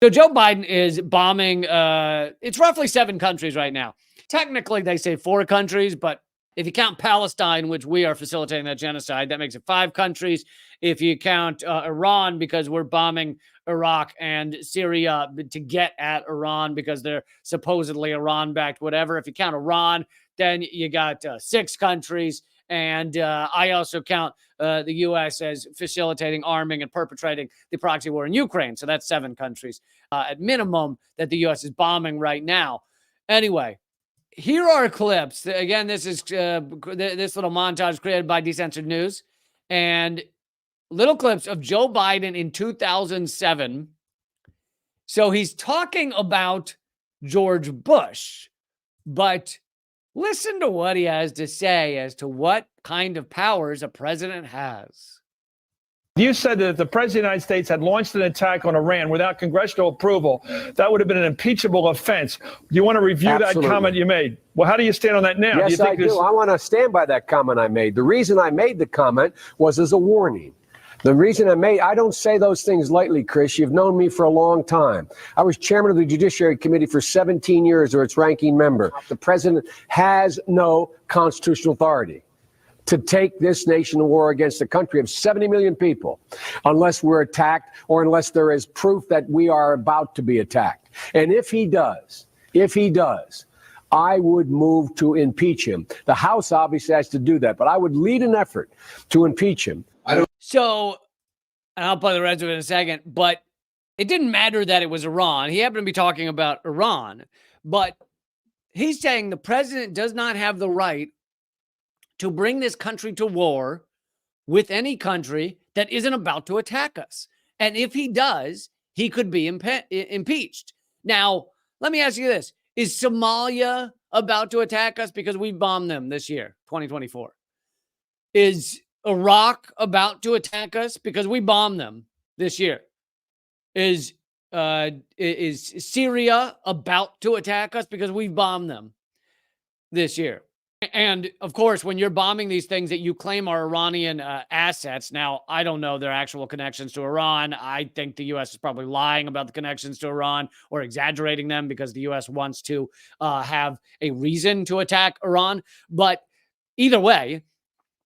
So Joe Biden is bombing, it's roughly 7 countries right now. Technically, they say 4 countries, but if you count Palestine, which we are facilitating that genocide, that makes it 5 countries. If you count Iran, because we're bombing Iraq and Syria to get at Iran because they're supposedly Iran-backed, whatever. If you count Iran, then you got 6 countries. And I also count the U.S. as facilitating, arming, and perpetrating the proxy war in Ukraine. So that's 7 countries at minimum that the U.S. is bombing right now. Anyway, here are clips. Again, this is this little montage created by Censored News. And little clips of Joe Biden in 2007. So he's talking about George Bush, but listen to what he has to say as to what kind of powers a president has. You said that if the president of the United States had launched an attack on Iran without congressional approval, that would have been an impeachable offense. Do you want to review Absolutely. that comment you made? Well, how do you stand on that now? Yes, I do. I want to stand by that comment I made. The reason I made the comment was as a warning. The reason I don't say those things lightly, Chris. You've known me for a long time. I was chairman of the Judiciary Committee for 17 years, or its ranking member. The president has no constitutional authority to take this nation to war against a country of 70 million people unless we're attacked or unless there is proof that we are about to be attacked. And if he does, I would move to impeach him. The House obviously has to do that, but I would lead an effort to impeach him. So, and I'll play the rest of it in a second, but it didn't matter that it was Iran. He happened to be talking about Iran, but he's saying the president does not have the right to bring this country to war with any country that isn't about to attack us. And if he does, he could be impeached. Now, let me ask you this. Is Somalia about to attack us because we bombed them this year, 2024? Is Iraq about to attack us because we bombed them this year? Is Syria about to attack us because we bombed them this year? And of course, when you're bombing these things that you claim are Iranian assets, now I don't know their actual connections to Iran. I think the U.S. is probably lying about the connections to Iran or exaggerating them because the U.S. wants to have a reason to attack Iran. But either way,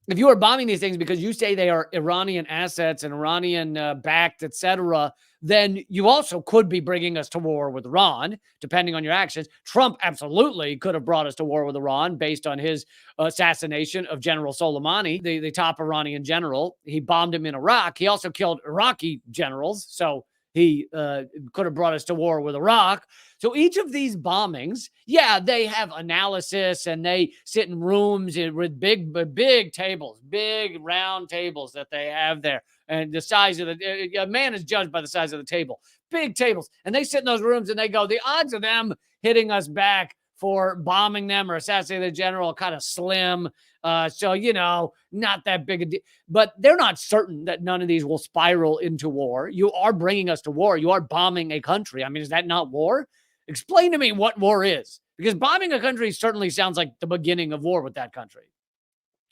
if you are bombing these things because you say they are Iranian assets and Iranian backed, etc., then you also could be bringing us to war with Iran, depending on your actions. Trump absolutely could have brought us to war with Iran based on his assassination of General Soleimani, the top Iranian general. He bombed him in Iraq. He also killed Iraqi generals. So he could have brought us to war with Iraq. So each of these bombings, yeah, they have analysis and they sit in rooms with big tables, big round tables that they have there. And the size of a man is judged by the size of the table, big tables. And they sit in those rooms and they go, the odds of them hitting us back for bombing them or assassinating the general kind of slim. So, not that big a deal. But they're not certain that none of these will spiral into war. You are bringing us to war. You are bombing a country. I mean, is that not war? Explain to me what war is. Because bombing a country certainly sounds like the beginning of war with that country.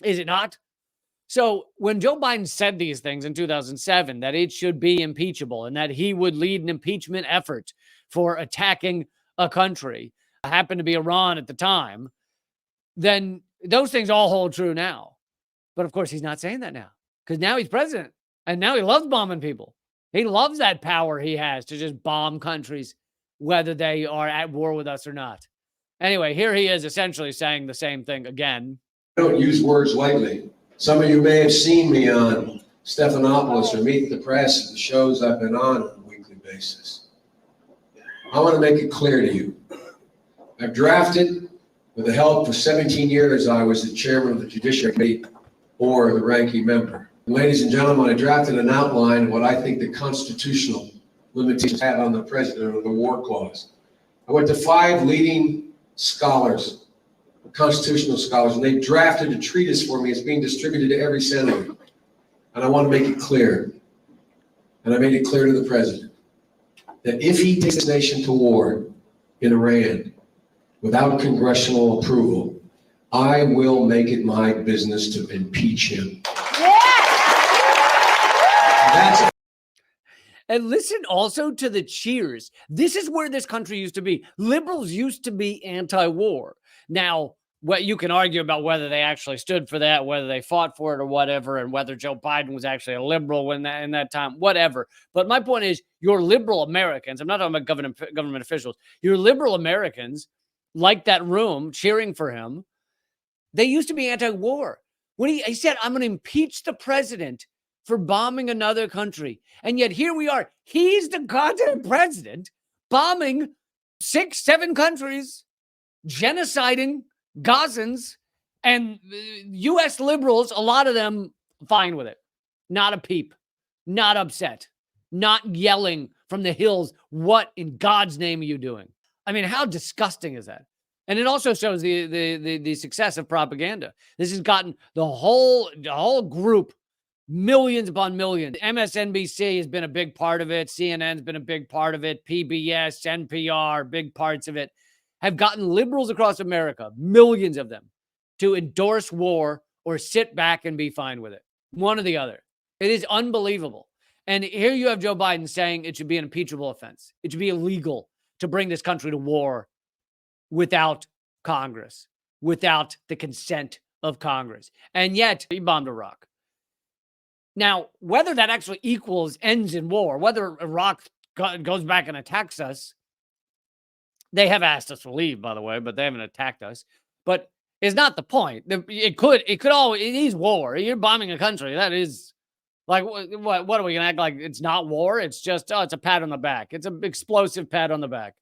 Is it not? So when Joe Biden said these things in 2007, that it should be impeachable and that he would lead an impeachment effort for attacking a country, happened to be Iran at the time, then those things all hold true now. But of course, he's not saying that now because now he's president and now he loves bombing people. He loves that power he has to just bomb countries, whether they are at war with us or not. Anyway, here he is essentially saying the same thing again. I don't use words lightly. Some of you may have seen me on Stephanopoulos or Meet the Press, the shows I've been on a weekly basis. I want to make it clear to you. I've drafted, with the help for 17 years, I was the chairman of the Judiciary Committee or the ranking member. And ladies and gentlemen, I drafted an outline of what I think the constitutional limitations have on the president of the war clause. I went to 5 leading scholars, constitutional scholars, and they drafted a treatise for me. It's being distributed to every senator. And I want to make it clear, and I made it clear to the president, that if he takes this nation to war in Iran without congressional approval, I will make it my business to impeach him. And listen also to the cheers. This is where this country used to be. Liberals used to be anti-war. Now, what you can argue about whether they actually stood for that, whether they fought for it or whatever, and whether Joe Biden was actually a liberal when in that time, whatever. But my point is, your liberal Americans, I'm not talking about government officials, your liberal Americans, like that room cheering for him, they used to be anti-war. When he said, I'm going to impeach the president for bombing another country. And yet here we are. He's the goddamn president bombing 6, 7 countries, genociding Gazans, and U.S. liberals, a lot of them fine with it. Not a peep. Not upset. Not yelling from the hills, what in God's name are you doing? I mean, how disgusting is that? And it also shows the success of propaganda. This has gotten the whole group millions upon millions. MSNBC has been a big part of it. CNN's been a big part of it. PBS, NPR, big parts of it, have gotten liberals across America, millions of them, to endorse war or sit back and be fine with it. One or the other. It is unbelievable. And here you have Joe Biden saying it should be an impeachable offense. It should be illegal to bring this country to war without Congress, without the consent of Congress. And yet he bombed Iraq. Now, whether that actually equals ends in war, whether Iraq goes back and attacks us, they have asked us to leave, by the way, but they haven't attacked us. But it's not the point. It is war. You're bombing a country. That is like, what are we going to act like it's not war? It's just, it's a pat on the back. It's an explosive pat on the back.